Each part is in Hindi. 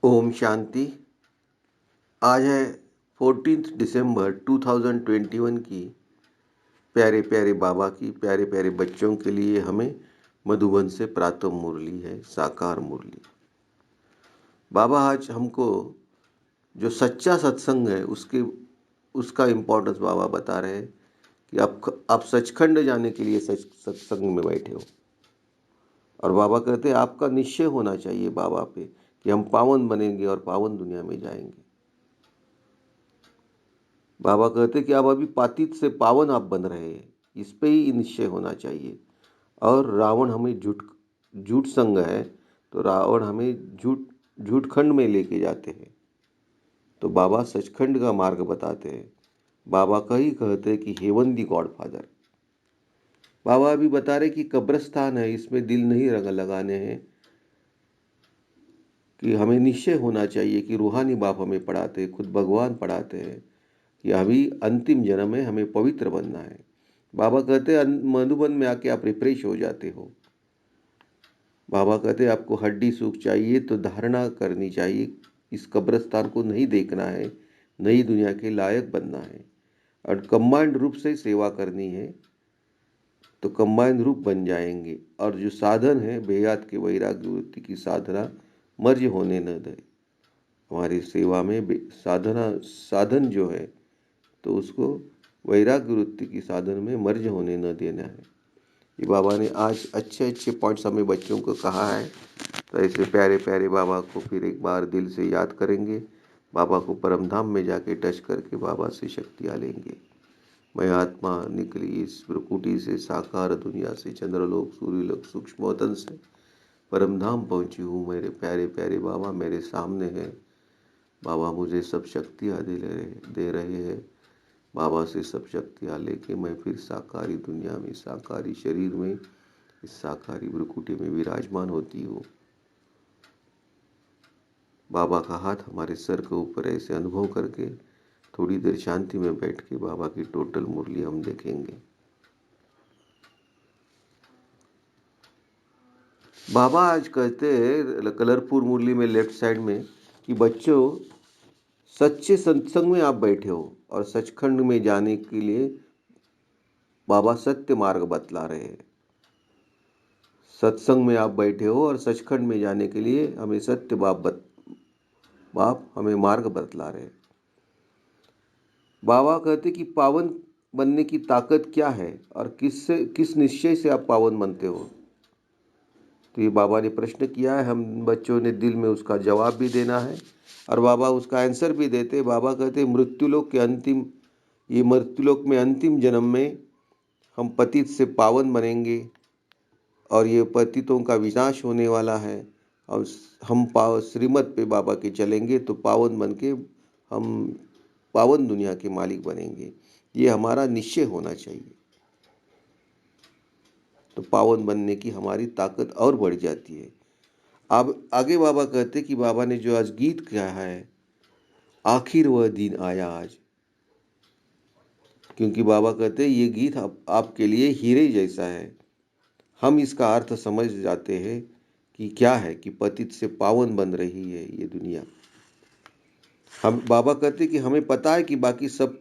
ओम शांति। आज है 14 दिसंबर 2021 की। प्यारे प्यारे बाबा की प्यारे प्यारे बच्चों के लिए हमें मधुबन से प्रातः मुरली है, साकार मुरली। बाबा आज हमको जो सच्चा सत्संग है उसका इम्पोर्टेंस बाबा बता रहे हैं कि आप सचखंड जाने के लिए सत्संग में बैठे हो। और बाबा कहते हैं आपका निश्चय होना चाहिए बाबा पे कि हम पावन बनेंगे और पावन दुनिया में जाएंगे। बाबा कहते कि आप अभी पातित से पावन आप बन रहे हैं, इस पे ही निश्चय होना चाहिए। और रावण हमें झूठ संग है, तो रावण हमें झूठ खंड में लेके जाते हैं। तो बाबा सचखंड का मार्ग बताते हैं। बाबा का ही कहते हैं कि हेवन दी गॉड फादर। बाबा अभी बता रहे कि कब्रस्तान है, इसमें दिल नहीं लगाने हैं, कि हमें निश्चय होना चाहिए कि रूहानी बाप हमें पढ़ाते हैं, खुद भगवान पढ़ाते हैं कि अभी अंतिम जन्म में हमें पवित्र बनना है। बाबा कहते हैं मधुबन में आके आप रिफ्रेश हो जाते हो। बाबा कहते हैं आपको हड्डी सूख चाहिए तो धारणा करनी चाहिए, इस कब्रस्तान को नहीं देखना है, नई दुनिया के लायक बनना है और कंबाइंड रूप से सेवा करनी है, तो कंबाइंड रूप बन जाएंगे। और जो साधन है बेयात के वैराग्य वृत्ति की साधना मर्ज होने न दे। हमारी सेवा में साधन जो है तो उसको वैराग्य वृत्ति की साधन में मर्ज होने न देना है। ये बाबा ने आज अच्छे अच्छे पॉइंट्स हमें बच्चों को कहा है। तो ऐसे प्यारे प्यारे बाबा को फिर एक बार दिल से याद करेंगे। बाबा को परम धाम में जाके टच करके बाबा से शक्तियाँ लेंगे। मैं आत्मा निकली इस प्रकृति से, साकार दुनिया से, चंद्रलोक सूर्यलोक सूक्ष्म वतन से परम धाम पहुँची हूँ। मेरे प्यारे प्यारे बाबा मेरे सामने हैं। बाबा मुझे सब शक्तियाँ दे रहे हैं। बाबा से सब शक्तियाँ लेके मैं फिर साकारी दुनिया में, साकारी शरीर में, इस साकारी भ्रुकुटी में विराजमान होती हूँ। बाबा का हाथ हमारे सर के ऊपर ऐसे अनुभव करके थोड़ी देर शांति में बैठ के बाबा की टोटल मुरली हम देखेंगे। बाबा आज कहते हैं कलरफुल मुरली में लेफ्ट साइड में कि बच्चों सच्चे सत्संग में आप बैठे हो और सचखंड में जाने के लिए बाबा सत्य मार्ग बतला रहे हैं। सत्संग में आप बैठे हो और सचखंड में जाने के लिए हमें सत्य बाप हमें मार्ग बतला रहे हैं। बाबा कहते कि पावन बनने की ताकत क्या है और किस निश्चय से आप पावन बनते हो। तो ये बाबा ने प्रश्न किया है, हम बच्चों ने दिल में उसका जवाब भी देना है और बाबा उसका आंसर भी देते। बाबा कहते मृत्युलोक में अंतिम जन्म में हम पतित से पावन बनेंगे और ये पतितों का विनाश होने वाला है और हम श्रीमत पे बाबा के चलेंगे तो पावन बन के हम पावन दुनिया के मालिक बनेंगे। ये हमारा निश्चय होना चाहिए, तो पावन बनने की हमारी ताकत और बढ़ जाती है। अब आगे बाबा कहते कि बाबा ने जो आज गीत कहा है, आखिर वह दिन आया आज, क्योंकि बाबा कहते ये गीत आपके लिए हीरे जैसा है। हम इसका अर्थ समझ जाते हैं कि क्या है कि पतित से पावन बन रही है ये दुनिया। हम बाबा कहते कि हमें पता है कि बाकी सब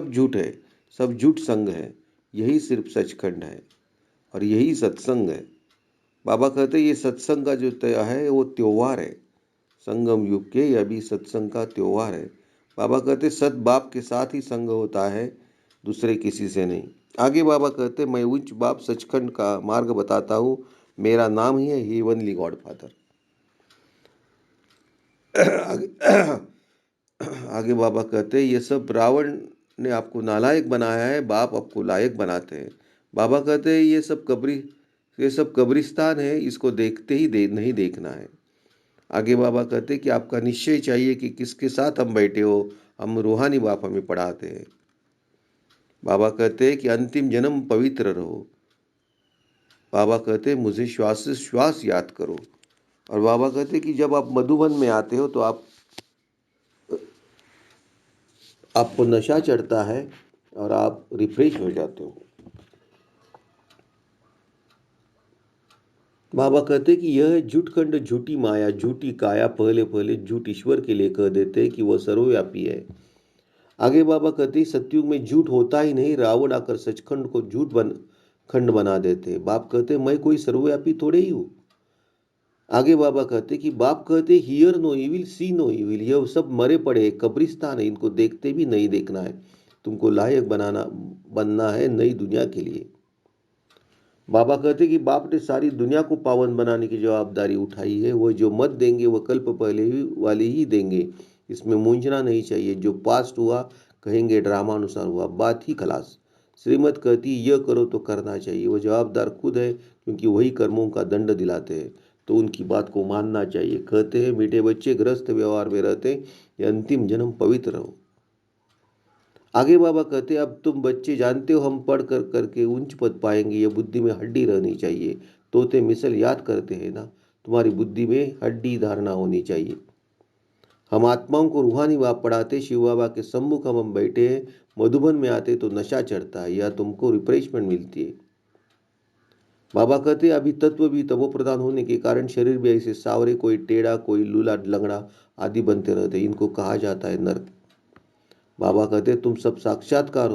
झूठ है, सब झूठ संग है, यही सिर्फ सचखंड है और यही सत्संग है। बाबा कहते ये सत्संग का जो है वो त्योहार है, संगम युग के यह भी सत्संग का त्योहार है। बाबा कहते सत बाप के साथ ही संग होता है, दूसरे किसी से नहीं। आगे बाबा कहते मैं उच्च बाप सचखंड का मार्ग बताता हूँ, मेरा नाम ही है हेवनली गॉड फादर। आगे बाबा कहते ये सब रावण ने आपको नालायक बनाया है, बाप आपको लायक बनाते हैं। बाबा कहते हैं ये सब कब्रिस्तान है, इसको देखते ही नहीं देखना है। आगे बाबा कहते कि आपका निश्चय चाहिए कि किसके साथ हम बैठे हो, हम रूहानी बाप हमें पढ़ाते हैं। बाबा कहते हैं कि अंतिम जन्म पवित्र रहो। बाबा कहते मुझे श्वास से श्वास याद करो। और बाबा कहते कि जब आप मधुबन में आते हो तो आपको नशा चढ़ता है और आप रिफ्रेश हो जाते हो। बाबा कहते कि यह झूठ खंड, झूठी माया, झूठी काया, पहले पहले झूठ ईश्वर के लिए कह देते कि वह सर्वव्यापी है। आगे बाबा कहते सतयुग में झूठ होता ही नहीं, रावण आकर सचखंड को खंड बना देते। बाप कहते मैं कोई सर्वव्यापी थोड़े ही हूँ। आगे बाबा कहते कि बाप कहते hear no evil, see no evil, यह सब मरे पड़े कब्रिस्तान है, इनको देखते भी नहीं देखना है, तुमको लायक बनना है नई दुनिया के लिए। बाबा कहते कि बाप ने सारी दुनिया को पावन बनाने की जवाबदारी उठाई है, वह जो मत देंगे वह कल्प पहले ही वाले ही देंगे, इसमें मूंझना नहीं चाहिए। जो पास्ट हुआ कहेंगे ड्रामा अनुसार हुआ, बात ही खलास। श्रीमत कहती यह करो तो करना चाहिए, वह जवाबदार खुद है क्योंकि वही कर्मों का दंड दिलाते हैं, तो उनकी बात को मानना चाहिए। कहते हैं मीठे बच्चे गृहस्थ व्यवहार में रहते, ये अंतिम जन्म पवित्र हो। आगे बाबा कहते अब तुम बच्चे जानते हो हम पढ़ कर करके उच्च पद पाएंगे, ये बुद्धि में हड्डी रहनी चाहिए। तोते मिसल याद करते हैं ना, तुम्हारी बुद्धि में हड्डी धारणा होनी चाहिए। हम आत्माओं को रूहानी बाप पढ़ाते, शिव बाबा के सम्मुख हम बैठे हैं, मधुबन में आते तो नशा चढ़ता है या तुमको रिफ्रेशमेंट मिलती है। बाबा कहते अभी तत्व भी तमो प्रधान होने के कारण शरीर भी ऐसे सावरे, कोई टेढ़ा, कोई लूला लंगड़ा आदि बनते रहते, इनको कहा जाता है नर्क। बाबा कहते तुम सब साक्षात्कार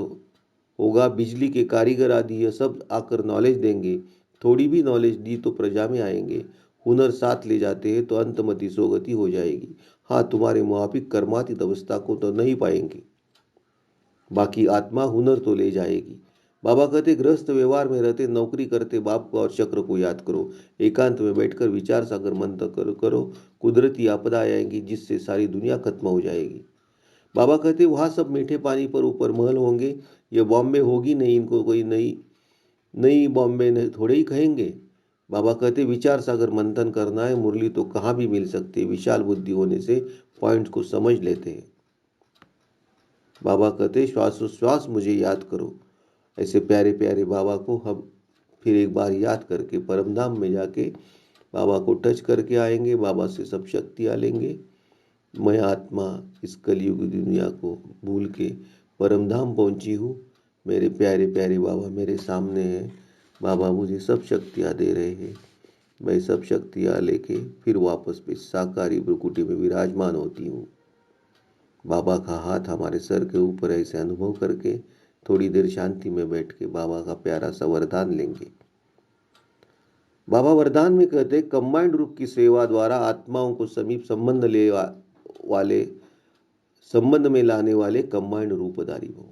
होगा, बिजली के कारीगर आदि यह सब आकर नॉलेज देंगे। थोड़ी भी नॉलेज दी तो प्रजा में आएंगे, हुनर साथ ले जाते हैं तो अंतमति सोगति हो जाएगी। हाँ, तुम्हारे मुआफिक कर्मातीत अवस्था को तो नहीं पाएंगे, बाकी आत्मा हुनर तो ले जाएगी। बाबा कहते गृहस्थ व्यवहार में रहते, नौकरी करते बाप को और चक्र को याद करो, एकांत में बैठकर विचार सागर मंत्र करो, कुदरती आपदा आएगी जिससे सारी दुनिया खत्म हो जाएगी। बाबा कहते वहाँ सब मीठे पानी पर ऊपर महल होंगे, ये बॉम्बे होगी नहीं, इनको कोई नई नई बॉम्बे नहीं थोड़े ही कहेंगे। बाबा कहते विचार सागर मंथन करना है, मुरली तो कहाँ भी मिल सकती है, विशाल बुद्धि होने से पॉइंट को समझ लेते हैं। बाबा कहते श्वासोश्वास मुझे याद करो। ऐसे प्यारे प्यारे बाबा को हम फिर एक बार याद करके परमधाम में जाके बाबा को टच करके आएंगे, बाबा से सब शक्तियाँ लेंगे। मैं आत्मा इस कलयुग की दुनिया को भूल के परमधाम पहुंची हूँ, मेरे प्यारे प्यारे बाबा मेरे सामने हैं, बाबा मुझे सब शक्तियाँ दे रहे हैं, मैं सब शक्तियाँ लेके फिर वापस भी साकारी भ्रुकुटी में विराजमान होती हूँ। बाबा का हाथ हमारे सर के ऊपर ऐसे अनुभव करके थोड़ी देर शांति में बैठ के बाबा का प्यारा सा वरदान लेंगे। बाबा वरदान में कहते कंबाइंड रूप की सेवा द्वारा आत्माओं को समीप संबंध में लाने वाले कंबाइंड रूपधारी हो।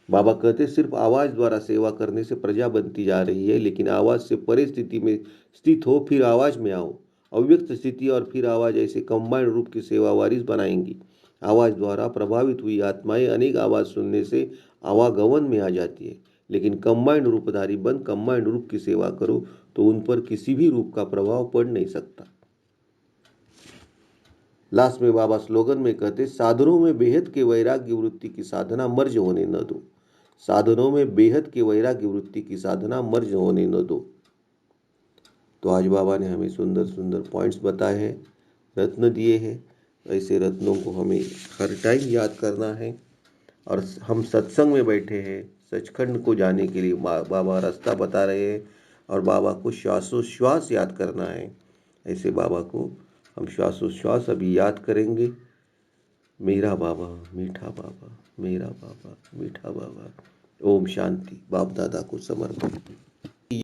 बाबा कहते सिर्फ आवाज द्वारा सेवा करने से प्रजा बनती जा रही है, लेकिन आवाज से परे स्थिति में स्थित हो फिर आवाज में आओ। अव्यक्त स्थिति और फिर आवाज ऐसे कंबाइंड रूप की सेवा वारिस बनाएंगी। आवाज द्वारा प्रभावित हुई आत्माएं अनेक आवाज सुनने से आवागमन में आ जाती है, लेकिन कंबाइंड रूपधारी बन कंबाइंड रूप की सेवा करो तो उन पर किसी भी रूप का प्रभाव पड़ नहीं सकता। लास्ट में बाबा स्लोगन में कहते साधनों में बेहद के वैराग्य वृत्ति की साधना मर्ज होने न दो। साधनों में बेहद के वैराग्य वृत्ति की साधना मर्ज होने न दो। तो आज बाबा ने हमें सुंदर सुंदर पॉइंट्स बताए हैं, रत्न दिए हैं। ऐसे रत्नों को हमें हर टाइम याद करना है। और हम सत्संग में बैठे हैं, सचखंड को जाने के लिए बाबा रास्ता बता रहे हैं और बाबा को श्वासोश्वास याद करना है। ऐसे बाबा को हम श्वासोश्वास अभी याद करेंगे। मेरा बाबा मीठा बाबा, मेरा बाबा मीठा बाबा। ओम शांति। बाप दादा को समर्पण।